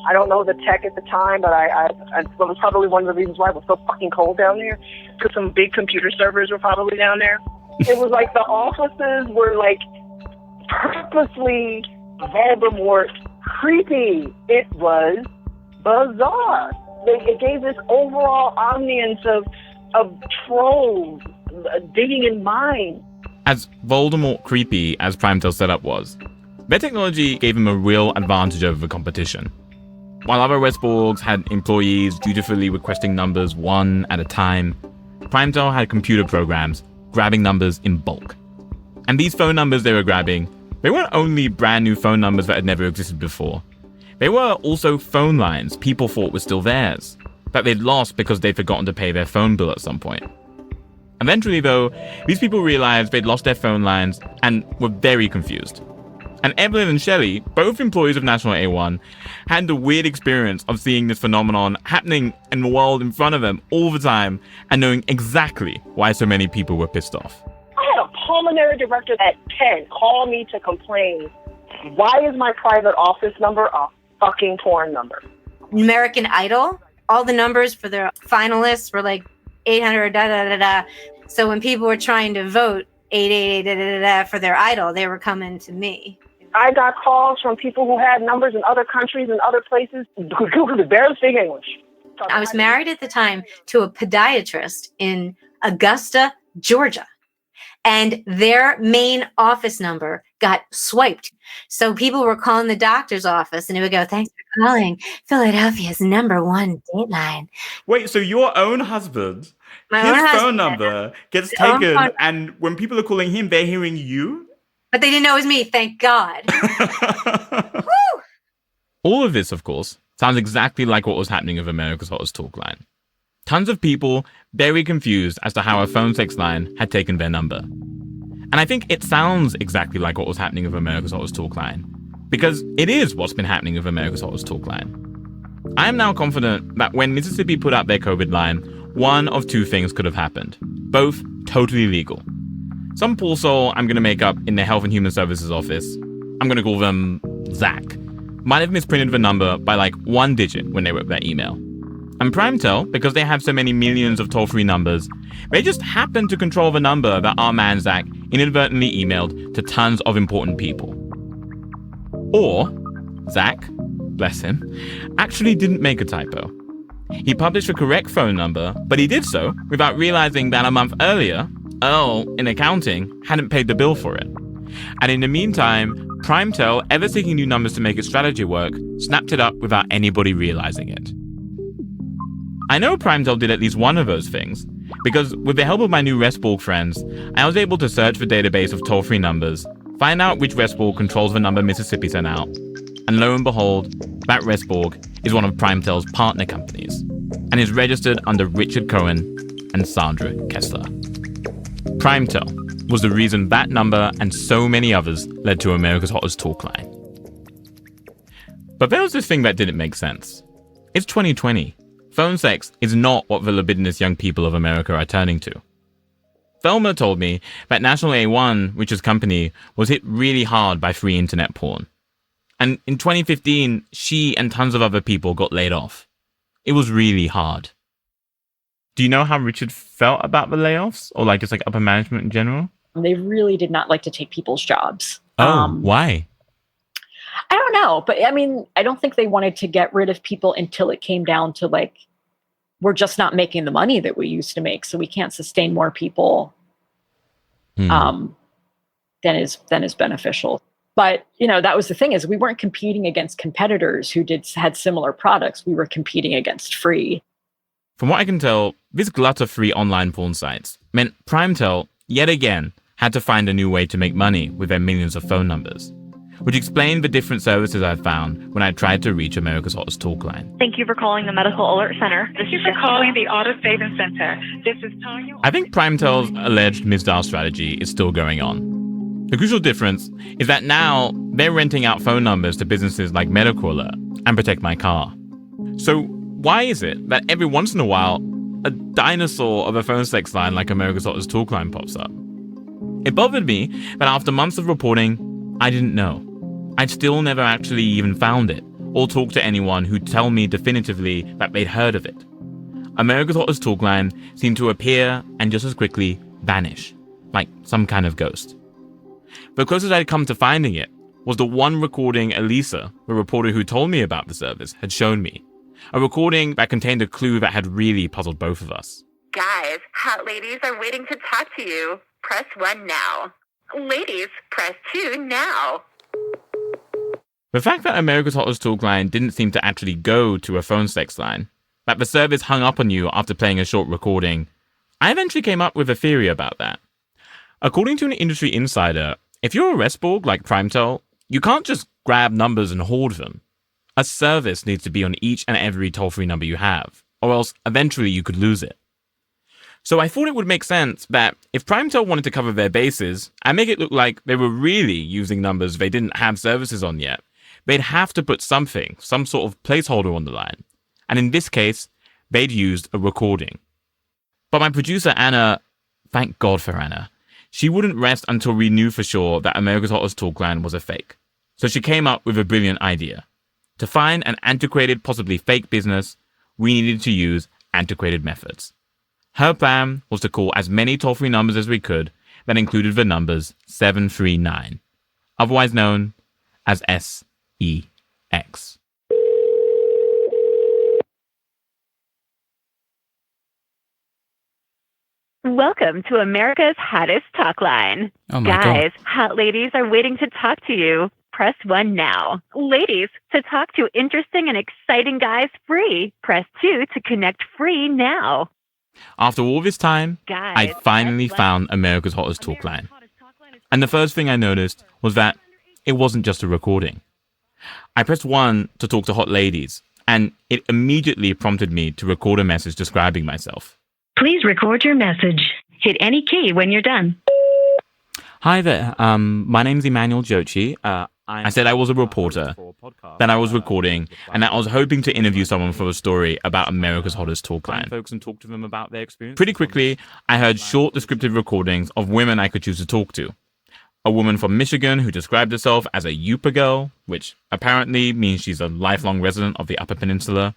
I don't know the tech at the time, but it was probably one of the reasons why it was so fucking cold down there, because some big computer servers were probably down there. It was like the offices were like purposely Voldemort creepy. It was bizarre. It gave this overall ambience of trolls digging in mines. As Voldemort creepy as Primetel's setup was, their technology gave them a real advantage over the competition. While other Resborgs had employees dutifully requesting numbers one at a time, Primetel had computer programs grabbing numbers in bulk. And these phone numbers they were grabbing, they weren't only brand new phone numbers that had never existed before. They were also phone lines people thought were still theirs, that they'd lost because they'd forgotten to pay their phone bill at some point. Eventually, though, these people realized they'd lost their phone lines and were very confused. And Evelyn and Shelley, both employees of National A1, had the weird experience of seeing this phenomenon happening in the world in front of them all the time and knowing exactly why so many people were pissed off. I had a pulmonary director at 10 call me to complain. Why is my private office number a fucking porn number? American Idol, all the numbers for their finalists were like 800, da da da da. So when people were trying to vote 888 da da da for their idol, they were coming to me. I got calls from people who had numbers in other countries and other places who could barely speak English. I was married at the time to a podiatrist in Augusta, Georgia, and their main office number got swiped. So people were calling the doctor's office and it would go, "Thanks for calling Philadelphia's #1 Dateline." Wait, so your own husband, his phone number gets taken, and when people are calling him, they're hearing you? But they didn't know it was me, thank God. Woo! All of this, of course, sounds exactly like what was happening with America's Hottest Talkline. Tons of people very confused as to how a phone sex line had taken their number. And I think it sounds exactly like what was happening with America's Hottest Talkline, because it is what's been happening with America's Hottest Talkline. I am now confident that when Mississippi put out their COVID line, one of two things could have happened, both totally legal. Some poor soul I'm going to make up in the Health and Human Services office, I'm going to call them Zach, might have misprinted the number by like 1 digit when they wrote that email. And PrimeTel, because they have so many millions of toll-free numbers, they just happen to control the number that our man Zach inadvertently emailed to tons of important people. Or Zach, bless him, actually didn't make a typo. He published the correct phone number, but he did so without realizing that a month earlier, Earl, in accounting, hadn't paid the bill for it. And in the meantime, PrimeTel, ever seeking new numbers to make its strategy work, snapped it up without anybody realizing it. I know PrimeTel did at least one of those things, because with the help of my new Resborg friends, I was able to search the database of toll-free numbers, find out which Resborg controls the number Mississippi sent out, and lo and behold, that Resborg is one of PrimeTel's partner companies, and is registered under Richard Cohen and Sandra Kessler. PrimeTel was the reason that number and so many others led to America's Hottest Talkline. But there was this thing that didn't make sense. It's 2020. Phone sex is not what the libidinous young people of America are turning to. Thelma told me that National A1, Richard's company, was hit really hard by free internet porn. And in 2015, she and tons of other people got laid off. It was really hard. Do you know how Richard felt about the layoffs? Or like just like upper management in general? They really did not like to take people's jobs. Why? I don't know. But I mean, I don't think they wanted to get rid of people until it came down to like, we're just not making the money that we used to make. So we can't sustain more people than is beneficial. But, you know, that was the thing, is we weren't competing against competitors who had similar products. We were competing against free. From what I can tell, this glut of free online porn sites meant PrimeTel, yet again, had to find a new way to make money with their millions of phone numbers, which explained the different services I'd found when I tried to reach America's Hottest Talkline. Thank you for calling the Medical Alert Center. Thank you for calling the Auto Savings Center. This is Tanya. I think PrimeTel's alleged misdial strategy is still going on. The crucial difference is that now they're renting out phone numbers to businesses like Medical Alert and Protect My Car. So why is it that every once in a while, a dinosaur of a phone sex line like America's Hottest Talkline pops up? It bothered me that after months of reporting, I didn't know. I'd still never actually even found it, or talked to anyone who'd tell me definitively that they'd heard of it. America's Hottest Talkline seemed to appear and just as quickly vanish, like some kind of ghost. The closest I'd come to finding it was the one recording Elisa, the reporter who told me about the service, had shown me. A recording that contained a clue that had really puzzled both of us. Guys, hot ladies are waiting to talk to you. Press 1 now. Ladies, press 2 now. The fact that America's Hottest Talkline didn't seem to actually go to a phone sex line, that the service hung up on you after playing a short recording, I eventually came up with a theory about that. According to an industry insider, if you're a Resborg like PrimeTel, you can't just grab numbers and hoard them. A service needs to be on each and every toll-free number you have, or else eventually you could lose it. So I thought it would make sense that if PrimeTel wanted to cover their bases and make it look like they were really using numbers they didn't have services on yet, they'd have to put something, some sort of placeholder on the line. And in this case, they'd used a recording. But my producer, Anna, thank God for Anna, she wouldn't rest until we knew for sure that America's Hottest Talkline was a fake. So she came up with a brilliant idea. To find an antiquated, possibly fake business, we needed to use antiquated methods. Her plan was to call as many toll-free numbers as we could that included the numbers 739, otherwise known as SEX. Welcome to America's Hottest Talkline. Oh my Guys, hot ladies are waiting to talk to you. Press 1 now. Ladies, to talk to interesting and exciting guys free. Press 2 to connect free now. After all this time, Guys, I finally found America's Hottest Talkline. And the first thing I noticed was that it wasn't just a recording. I pressed 1 to talk to hot ladies, and it immediately prompted me to record a message describing myself. Please record your message. Hit any key when you're done. Hi there, my name's Emmanuel Dzotsi. I said I was a reporter, that I was recording, and that I was hoping to interview someone for a story about America's Hottest Talkline. Folks and talk to them about their experience. Pretty quickly, I heard short descriptive recordings of women I could choose to talk to. A woman from Michigan who described herself as a Yupa girl, which apparently means she's a lifelong resident of the Upper Peninsula.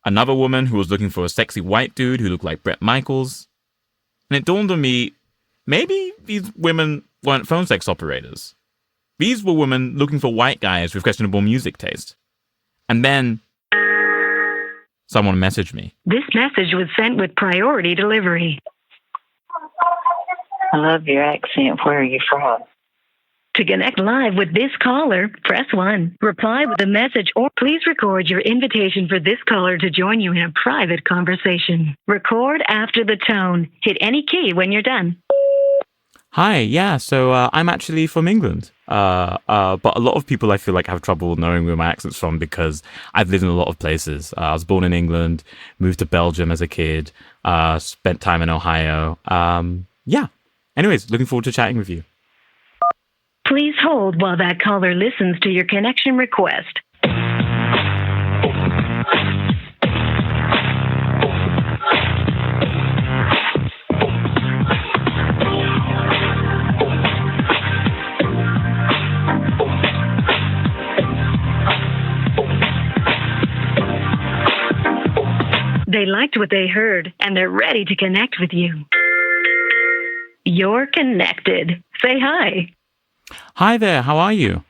Another woman who was looking for a sexy white dude who looked like Bret Michaels. And it dawned on me, maybe these women weren't phone sex operators. These were women looking for white guys with questionable music taste. And then someone messaged me. This message was sent with priority delivery. I love your accent. Where are you from? To connect live with this caller, press 1. Reply with a message or please record your invitation for this caller to join you in a private conversation. Record after the tone. Hit any key when you're done. Hi, yeah, so I'm actually from England. But a lot of people I feel like have trouble knowing where my accent's from because I've lived in a lot of places. I was born in England, moved to Belgium as a kid, spent time in Ohio. Yeah. Anyways, looking forward to chatting with you. Please hold while that caller listens to your connection request. They liked what they heard, and they're ready to connect with you. You're connected. Say hi. Hi there, how are you?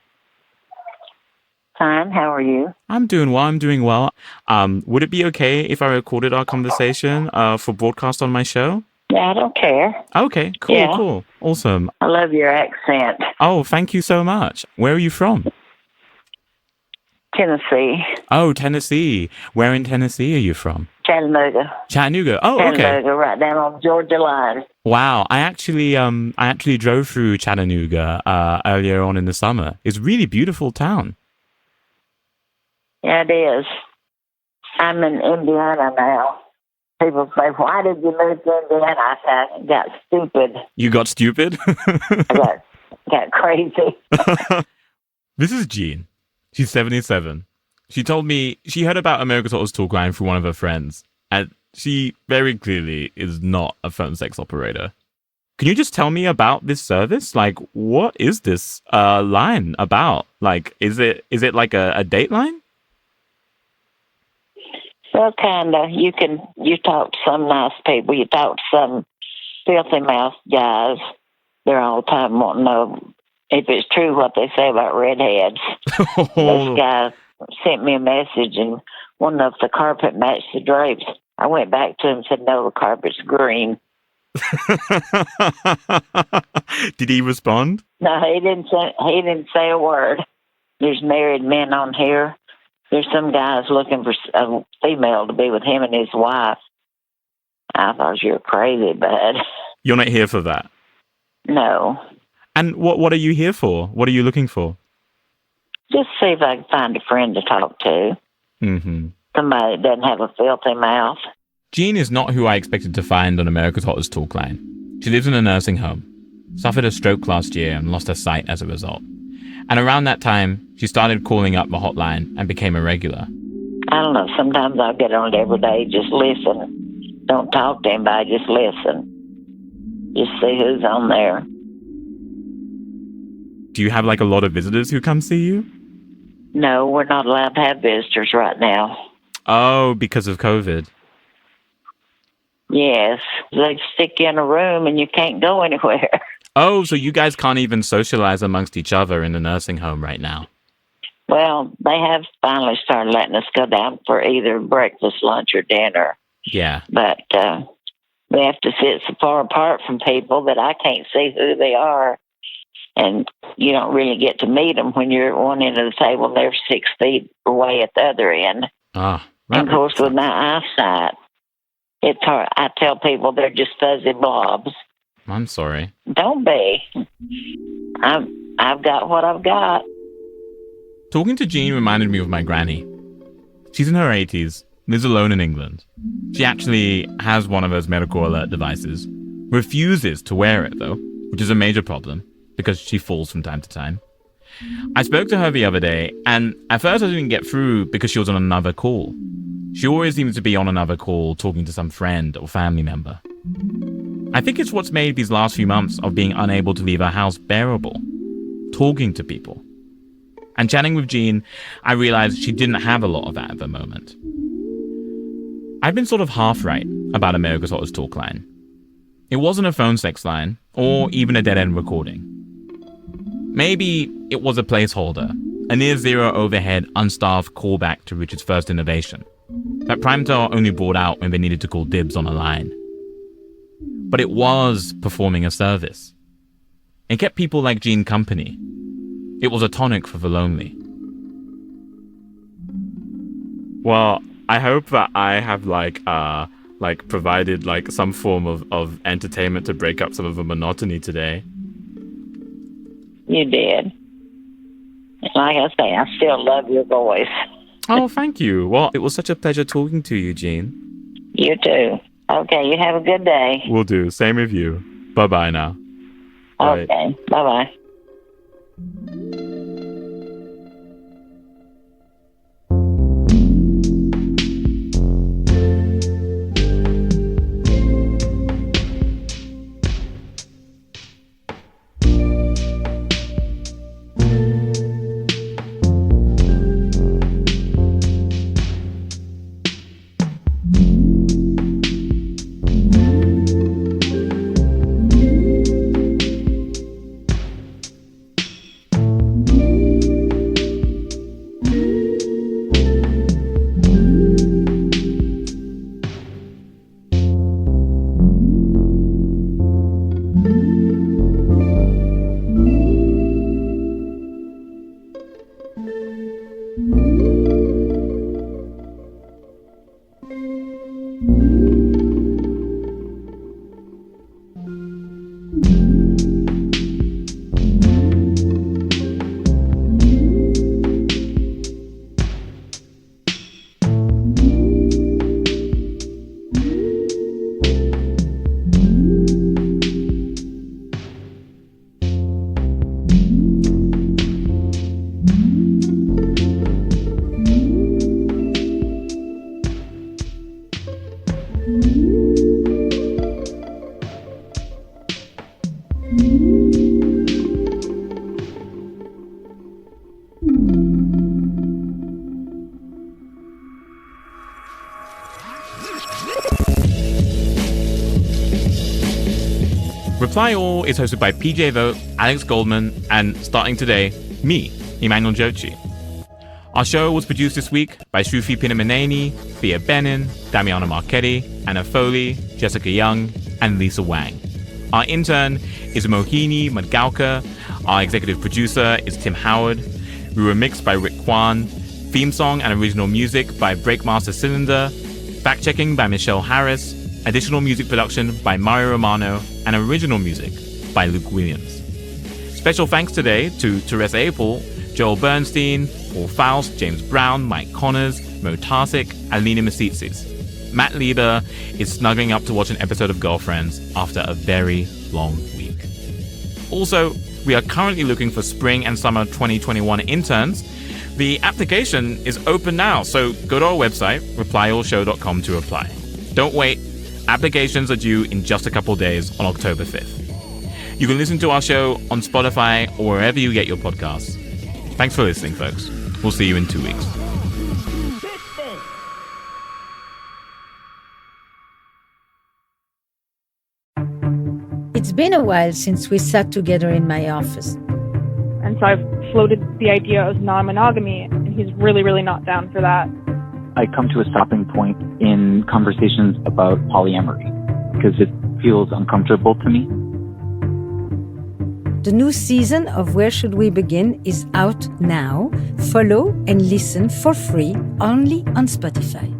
Fine, how are you? I'm doing well. Would it be okay if I recorded our conversation for broadcast on my show? Yeah, I don't care. Okay, cool. Awesome. I love your accent. Oh, thank you so much. Where are you from? Tennessee. Oh, Tennessee. Where in Tennessee are you from? Chattanooga. Oh, okay. Chattanooga, right down on the Georgia line. Wow, I actually drove through Chattanooga earlier on in the summer. It's a really beautiful town. Yeah, it is. I'm in Indiana now. People say, "Why did you move to Indiana?" I said, "I got stupid." You got stupid? I got crazy. This is Jean. She's 77. She told me she heard about America's Hottest Talkline through one of her friends, and she very clearly is not a phone sex operator. Can you just tell me about this service? Like, what is this line about? Like, is it like a date line? Well, kinda. You talk to some nice people. You talk to some filthy mouth guys. They're all the time wanting to know if it's true what they say about redheads. This guy sent me a message and wanted to know if the carpet matched the drapes. I went back to him and said, "No, the carpet's green." Did he respond? No, he didn't say a word. There's married men on here. There's some guys looking for a female to be with him and his wife. I thought you were crazy, bud. You're not here for that? No. And what are you here for? What are you looking for? Just see if I can find a friend to talk to. Mm-hmm. Somebody that doesn't have a filthy mouth. Jean is not who I expected to find on America's Hottest Talkline. She lives in a nursing home, suffered a stroke last year and lost her sight as a result. And around that time, she started calling up the hotline and became a regular. I don't know. Sometimes I'll get on it every day, just listen. Don't talk to anybody, just listen. Just see who's on there. Do you have like a lot of visitors who come see you? No, we're not allowed to have visitors right now. Oh, because of COVID. Yes, they stick you in a room and you can't go anywhere. Oh, so you guys can't even socialize amongst each other in the nursing home right now? Well, they have finally started letting us go down for either breakfast, lunch, or dinner. Yeah. But we have to sit so far apart from people that I can't see who they are. And you don't really get to meet them when you're at one end of the table and they're 6 feet away at the other end. And of course, with my eyesight, it's hard. I tell people they're just fuzzy blobs. I'm sorry. Don't be. I've got what I've got. Talking to Jean reminded me of my granny. She's in her 80s, lives alone in England. She actually has one of those medical alert devices. Refuses to wear it, though, which is a major problem, because she falls from time to time. I spoke to her the other day, and at first I didn't get through because she was on another call. She always seems to be on another call talking to some friend or family member. I think it's what's made these last few months of being unable to leave her house bearable. Talking to people. And chatting with Jean, I realized she didn't have a lot of that at the moment. I've been sort of half right about America's Hottest Talkline. It wasn't a phone sex line, or even a dead-end recording. Maybe it was a placeholder, a near-zero overhead, unstaffed callback to Richard's first innovation, that Primetel only brought out when they needed to call dibs on a line. But it was performing a service. It kept people like Jean company. It was a tonic for the lonely. Well, I hope that I have provided some form of entertainment to break up some of the monotony today. You did. Like I say, I still love your voice. Oh, thank you. Well, it was such a pleasure talking to you, Jean. You too. Okay, you have a good day. Will do. Same with you. Bye-bye now. Bye. Okay, bye-bye. Reply All is hosted by PJ Vogt, Alex Goldman, and starting today, me, Emmanuel Dzotsi. Our show was produced this week by Shruti Pinamaneni, Thea Benin, Damiana Marchetti, Anna Foley, Jessica Young, and Lisa Wang. Our intern is Mohini Madgauka. Our executive producer is Tim Howard. We were mixed by Rick Kwan. Theme song and original music by Breakmaster Cylinder. Fact-checking by Michelle Harris. Additional music production by Mario Romano. And original music by Luke Williams. Special thanks today to Teresa Apel, Joel Bernstein, Paul Faust, James Brown, Mike Connors, Mo Tarsic, and Lena Masitsis. Matt Lieber is snuggling up to watch an episode of Girlfriends after a very long week. Also, we are currently looking for spring and summer 2021 interns. The application is open now, so go to our website, replyallshow.com, to apply. Don't wait. Applications are due in just a couple days on October 5th. You can listen to our show on Spotify or wherever you get your podcasts. Thanks for listening, folks. We'll see you in 2 weeks. It's been a while since we sat together in my office. And so I've floated the idea of non-monogamy, and he's really, really not down for that. I come to a stopping point in conversations about polyamory because it feels uncomfortable to me. The new season of Where Should We Begin is out now. Follow and listen for free only on Spotify.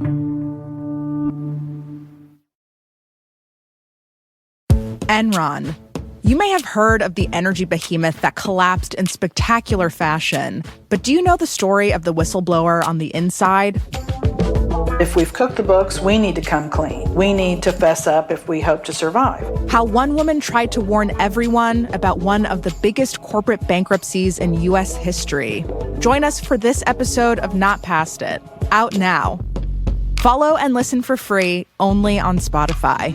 Enron. You may have heard of the energy behemoth that collapsed in spectacular fashion, but do you know the story of the whistleblower on the inside? If we've cooked the books, we need to come clean. We need to fess up if we hope to survive. How one woman tried to warn everyone about one of the biggest corporate bankruptcies in U.S. history. Join us for this episode of Not Past It, out now. Follow and listen for free only on Spotify.